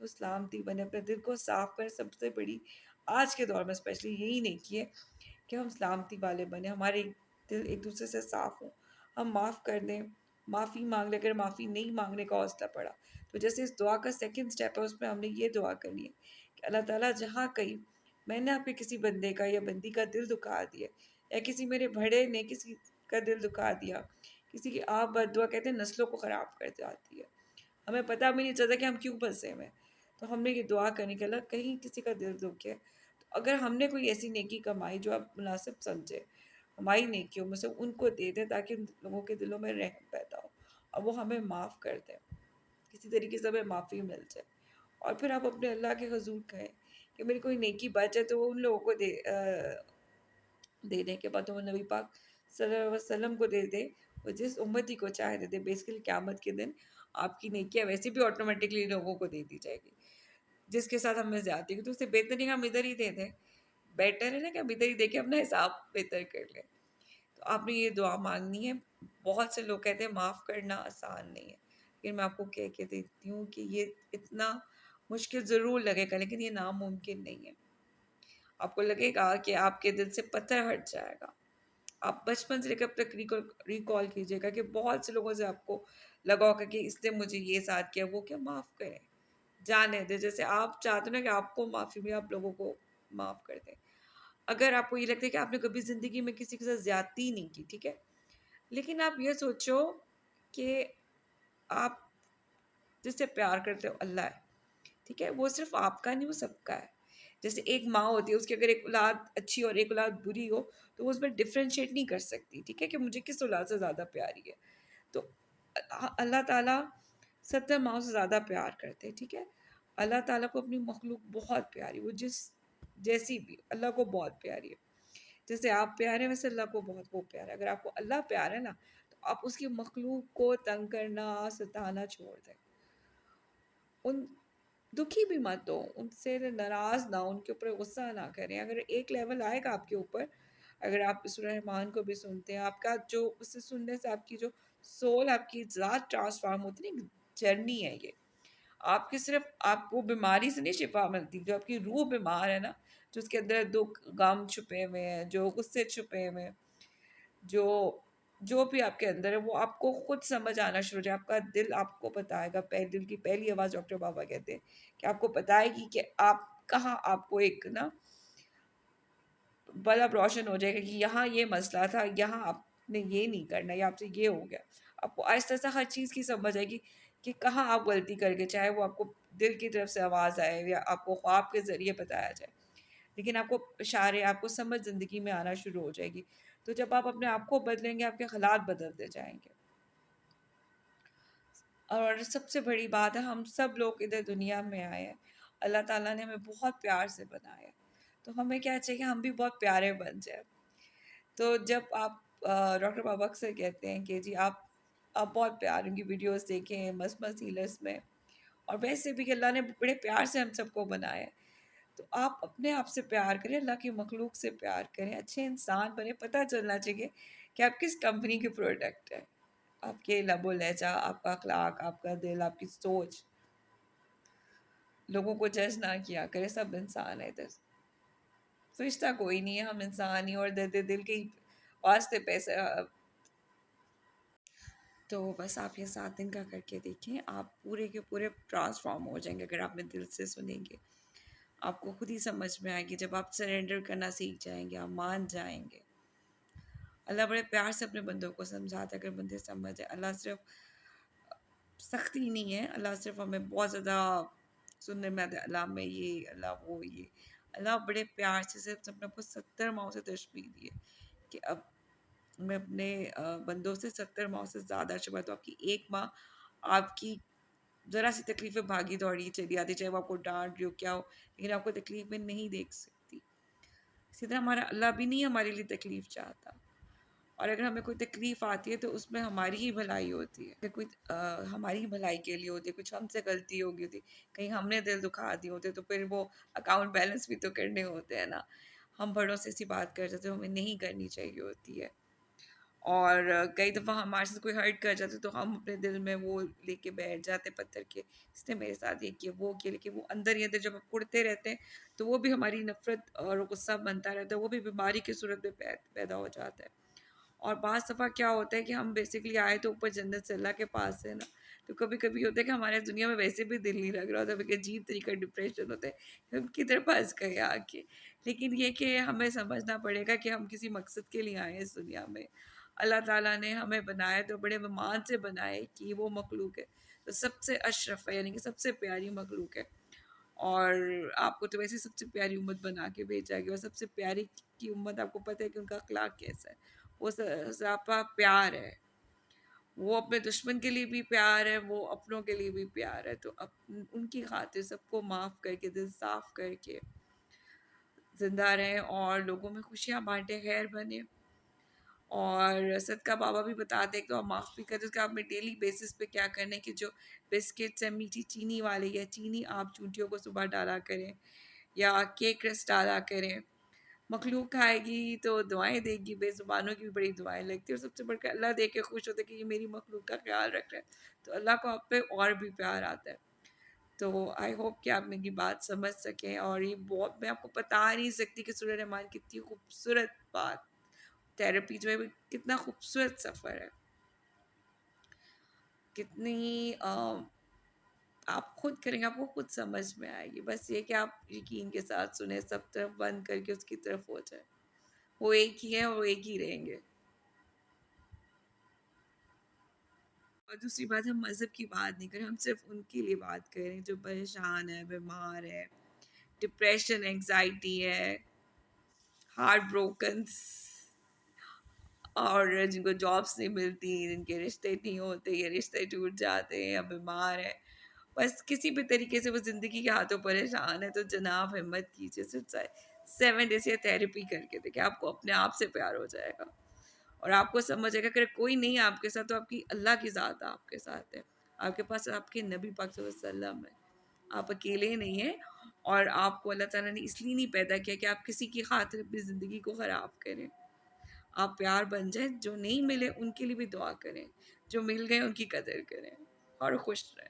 تو سلامتی بنے. اپنے دل کو صاف کریں. سب سے بڑی آج کے دور میں اسپیشلی یہی نیکی ہے کہ ہم سلامتی والے بنے, ہمارے دل ایک دوسرے سے صاف ہوں, ہم معاف کر دیں, معافی مانگ لیں. اگر معافی نہیں مانگنے کا حوصلہ پڑا تو جیسے اس دعا کا سیکنڈ سٹیپ ہے, اس میں ہم نے یہ دعا کرنی ہے کہ اللہ تعالیٰ جہاں کہیں میں نے آپ کے کسی بندے کا یا بندی کا دل دکھا دیا, یا کسی میرے بڑے نے کسی کا دل دکھا دیا, کسی کی آپ بد دعا کہتے ہیں نسلوں کو خراب کر جاتی ہے, ہمیں پتہ بھی نہیں چلتا کہ ہم کیوں پھنسے ہوئے. تو ہم نے یہ دعا کرنے کے اللہ کہیں کسی کا دل دکھے تو اگر ہم نے کوئی ایسی نیکی کمائی جو آپ مناسب سمجھے ہماری نیکیوں میں سے, ان کو دے دیں تاکہ ان لوگوں کے دلوں میں رحم پیدا ہو اور وہ ہمیں معاف کر دیں, کسی طریقے سے ہمیں معافی مل جائے. اور پھر آپ اپنے اللہ کے حضور کہیں کہ میری کوئی نیکی بچ ہے تو وہ ان لوگوں کو دینے کے بعد وہ نبی پاک صلی اللہ علیہ وسلم کو دے دے, وہ جس امتی کو چاہے دے دے. بیسیکلی قیامت کے دن آپ کی نیکیاں ویسے بھی آٹومیٹکلی لوگوں کو دے دی جائے گی. جس کے ساتھ ہمیں زیادتی ہوگی تو اسے بہتر نہیں ہم ادھر ہی دے دیں, بیٹر ہے نا کہ ہم ادھر ہی دے کے اپنا حساب بہتر کر لیں. تو آپ نے یہ دعا مانگنی ہے. بہت سے لوگ کہتے ہیں معاف کرنا آسان نہیں ہے, لیکن میں آپ کو کہہ کے دیتی ہوں کہ یہ اتنا مشکل ضرور لگے گا لیکن یہ ناممکن نہیں ہے. آپ کو لگے گا کہ آپ کے دل سے پتھر ہٹ جائے گا. آپ بچپن سے لے کر اب تک ریکال کیجیے گا کہ بہت سے لوگوں سے آپ کو لگا ہوگا کہ اس نے مجھے یہ ساتھ کیا, وہ کیا, معاف کریں, جانے دے. جیسے آپ چاہتے نا کہ آپ کو معافی بھی, آپ لوگوں کو معاف کر دیں. اگر آپ کو یہ لگتا ہے کہ آپ نے کبھی زندگی میں کسی کے ساتھ زیادتی نہیں کی, ٹھیک ہے, لیکن آپ یہ سوچو کہ آپ جس سے پیار کرتے ہو اللہ ہے, ٹھیک ہے, وہ صرف آپ کا نہیں, وہ سب کا ہے. جیسے ایک ماں ہوتی ہے, اس کی اگر ایک اولاد اچھی اور ایک اولاد بری ہو تو وہ اس میں ڈفرینشیٹ نہیں کر سکتی, ٹھیک ہے, کہ مجھے کس اولاد سے زیادہ پیاری ہے. تو اللہ تعالیٰ 70 ماؤں سے زیادہ پیار کرتے, ٹھیک ہے. اللہ تعالیٰ کو اپنی مخلوق بہت پیاری, وہ جیسی بھی اللہ کو بہت پیاری ہے. جیسے آپ پیارے ہیں ویسے اللہ کو بہت وہ پیارا ہے. اگر آپ کو اللہ پیار ہے نا تو آپ اس کی مخلوق کو تنگ کرنا, ستانا چھوڑ دیں. ان دکھی بھی مت ہو, ان سے ناراض نہ, ان کے اوپر غصہ نہ کریں. اگر ایک لیول آئے گا آپ کے اوپر, اگر آپ سورہ رحمان کو بھی سنتے ہیں, آپ کا جو اسے سننے سے آپ کی جو سول, آپ کی ذات ٹرانسفارم ہوتی ہے, جرنی ہے یہ. آپ کی صرف آپ کو بیماری سے نہیں شفا ملتی, جو آپ کی روح بیمار ہے نا, جو اس کے اندر دکھ غم چھپے ہوئے ہیں, جو غصے چھپے ہوئے ہیں, جو بھی آپ کے اندر ہے, وہ آپ کو خود سمجھ آنا شروع ہو جائے. آپ کا دل آپ کو بتائے گا, دل کی پہلی آواز ڈاکٹر بابا کہتے ہیں کہ آپ کو بتائے گی کہ آپ کہاں, آپ کو ایک نا بلب روشن ہو جائے گا کہ یہاں یہ مسئلہ تھا, یہاں آپ نے یہ نہیں کرنا, یا آپ سے یہ ہو گیا. آپ کو آہستہ آہستہ ہر چیز کی سمجھ آئے گی کہ کہاں آپ غلطی کر کے, چاہے وہ آپ کو دل کی طرف سے آواز آئے یا آپ کو خواب کے ذریعے بتایا جائے, لیکن آپ کو اشارے, آپ کو سمجھ زندگی میں آنا شروع ہو جائے گی. تو جب آپ اپنے آپ کو بدلیں گے, آپ کے حالات بدلتے جائیں گے. اور سب سے بڑی بات ہے, ہم سب لوگ ادھر دنیا میں آئے ہیں, اللہ تعالیٰ نے ہمیں بہت پیار سے بنایا ہے, تو ہمیں کیا چاہیے, ہم بھی بہت پیارے بن جائیں. تو جب آپ ڈاکٹر بابا اکثر کہتے ہیں کہ جی آپ بہت پیار, ان کی ویڈیوز دیکھیں مست ہیلرز میں, اور ویسے بھی کہ اللہ نے بڑے پیار سے ہم سب کو بنایا ہے. تو آپ اپنے آپ سے پیار کریں, اللہ کی مخلوق سے پیار کریں, اچھے انسان بنیں. پتہ چلنا چاہیے کہ آپ کس کمپنی کے پروڈکٹ ہیں. آپ کے لب و لہجہ, آپ کا اخلاق, آپ کا دل, آپ کی سوچ. لوگوں کو جج نہ کیا کرے, سب انسان ہے, ادھر فرشتہ کوئی نہیں ہے, ہم انسان ہی, اور دل کے واسطے پیسے. تو بس آپ یہ 7 دن کا کر کے دیکھیں, آپ پورے کے پورے ٹرانسفارم ہو جائیں گے. اگر آپ نے دل سے سنیں گے, آپ کو خود ہی سمجھ میں آئے گی. جب آپ سرنڈر کرنا سیکھ جائیں گے, آپ مان جائیں گے. اللہ بڑے پیار سے اپنے بندوں کو سمجھاتا ہے, اگر بندے سمجھ جائے. اللہ صرف سختی نہیں ہے, اللہ صرف ہمیں بہت زیادہ سننے میں آتا ہے اللہ میں یہ, اللہ وہ یہ. اللہ بڑے پیار سے صرف اپنے کو 70 ماؤں سے تشبیہ دی ہے کہ اب میں اپنے بندوں سے 70 ماؤں سے زیادہ شبہ. تو آپ کی ایک ماں آپ کی ذرا سی تکلیفیں بھاگی دوڑی چلی آتی, چاہے وہ آپ کو ڈانٹ رہی ہو کیا ہو, لیکن آپ کو تکلیف میں نہیں دیکھ سکتی. اسی طرح ہمارا اللہ بھی نہیں ہمارے لیے تکلیف چاہتا, اور اگر ہمیں کوئی تکلیف آتی ہے تو اس میں ہماری ہی بھلائی ہوتی ہے, کوئی ہماری بھلائی کے لیے ہوتی ہے. کچھ ہم سے غلطی ہوگی ہوتی, کہیں ہم نے دل دکھا دی ہوتے, تو پھر وہ اکاؤنٹ بیلنس بھی تو کرنے ہوتے ہیں نا. ہم بڑوں سے ایسی بات کر جاتے ہیں, ہمیں نہیں کرنی چاہیے ہوتی ہے. اور کئی دفعہ ہمارے ساتھ کوئی ہرٹ کر جاتا ہے تو ہم اپنے دل میں وہ لے کے بیٹھ جاتے ہیں پتھر کے، اس نے میرے ساتھ یہ کیا وہ کیا، لیکن وہ اندر ہی اندر جب ہم کڑتے رہتے ہیں تو وہ بھی ہماری نفرت اور غصہ بنتا رہتا ہے، وہ بھی بیماری کی صورت میں پیدا ہو جاتا ہے۔ اور بعض دفعہ کیا ہوتا ہے کہ ہم بیسیکلی آئے تو اوپر جنت سے اللہ کے پاس ہے نا، تو کبھی کبھی ہوتا ہے کہ ہمارے دنیا میں ویسے بھی دل نہیں لگ رہا ہوتا، ایک عجیب طریقے کا ڈپریشن ہوتا ہے کہ ہم کدھر پھنس گئے آ کے۔ لیکن یہ کہ ہمیں سمجھنا پڑے گا کہ ہم کسی مقصد کے لیے آئے ہیں اس دنیا میں۔ اللہ تعالیٰ نے ہمیں بنایا تو بڑے ایمان سے بنائے کہ وہ مخلوق ہے تو سب سے اشرف ہے، یعنی کہ سب سے پیاری مخلوق ہے، اور آپ کو تو ویسے سب سے پیاری امت بنا کے بھیجا گیا، اور سب سے پیاری کی امت آپ کو پتہ ہے کہ ان کا اخلاق کیسا ہے، وہ سراپا پیار ہے، وہ اپنے دشمن کے لیے بھی پیار ہے، وہ اپنوں کے لیے بھی پیار ہے، تو ان کی خاطر سب کو معاف کر کے دل صاف کر کے زندہ رہیں اور لوگوں میں خوشیاں بانٹے، خیر بنے۔ اور صدقہ بابا بھی بتاتے ہیں کہ آپ معاف بھی کرتے، اس کا آپ میں ڈیلی بیسس پہ کیا کرنا ہے کہ جو بسکٹس ہیں میٹھی چینی والے یا چینی آپ چونٹیوں کو صبح ڈالا کریں یا کیک رس ڈالا کریں، مخلوق کھائے گی تو دعائیں دے گی، بے زبانوں کی بھی بڑی دعائیں لگتی ہیں، اور سب سے بڑھ کر اللہ دیکھ کے خوش ہوتا ہے کہ یہ میری مخلوق کا خیال رکھ رہا ہے، تو اللہ کو آپ پہ اور بھی پیار آتا ہے۔ تو آئی ہوپ کہ آپ میری بات سمجھ سکیں، اور یہ بہت میں آپ کو بتا نہیں سکتی کہ سورہ رحمان کتنی خوبصورت بات، تھراپی جو ہے وہ کتنا خوبصورت سفر ہے، کتنی آپ خود کریں گے آپ کو خود سمجھ میں آئے گی، بس یہ کہ آپ یقین کے ساتھ سنیں، سب طرف بند کر کے اس کی طرف ہو جائے، وہ ایک ہی ہے، وہ ایک ہی رہیں گے۔ اور دوسری بات، ہم مذہب کی بات نہیں کریں، ہم صرف ان کے لیے بات کریں جو پریشان ہے، بیمار ہے، ڈپریشن، انگزائٹی ہے، ہارٹ بروکنس، اور جن کو جابس نہیں ملتی، جن کے رشتے نہیں ہوتے یا رشتے ٹوٹ جاتے ہیں یا بیمار ہے، بس کسی بھی طریقے سے وہ زندگی کے ہاتھوں پریشان ہے، تو جناب ہمت کیجیے، صرف 7 ڈیز یا تھراپی کر کے دیکھیں، آپ کو اپنے آپ سے پیار ہو جائے گا، اور آپ کو سمجھ آئے گا کہ اگر کوئی نہیں ہے آپ کے ساتھ تو آپ کی اللہ کی ذات آپ کے ساتھ ہے، آپ کے پاس آپ کے نبی پاک صلی اللہ علیہ وسلم ہے، آپ اکیلے نہیں ہیں، اور آپ کو اللہ تعالیٰ نے اس لیے نہیں پیدا کیا کہ آپ کسی کی خاطر اپنی زندگی کو خراب کریں، آپ پیار بن جائیں، جو نہیں ملے ان کے لیے بھی دعا کریں، جو مل گئے ان کی قدر کریں، اور خوش رہیں۔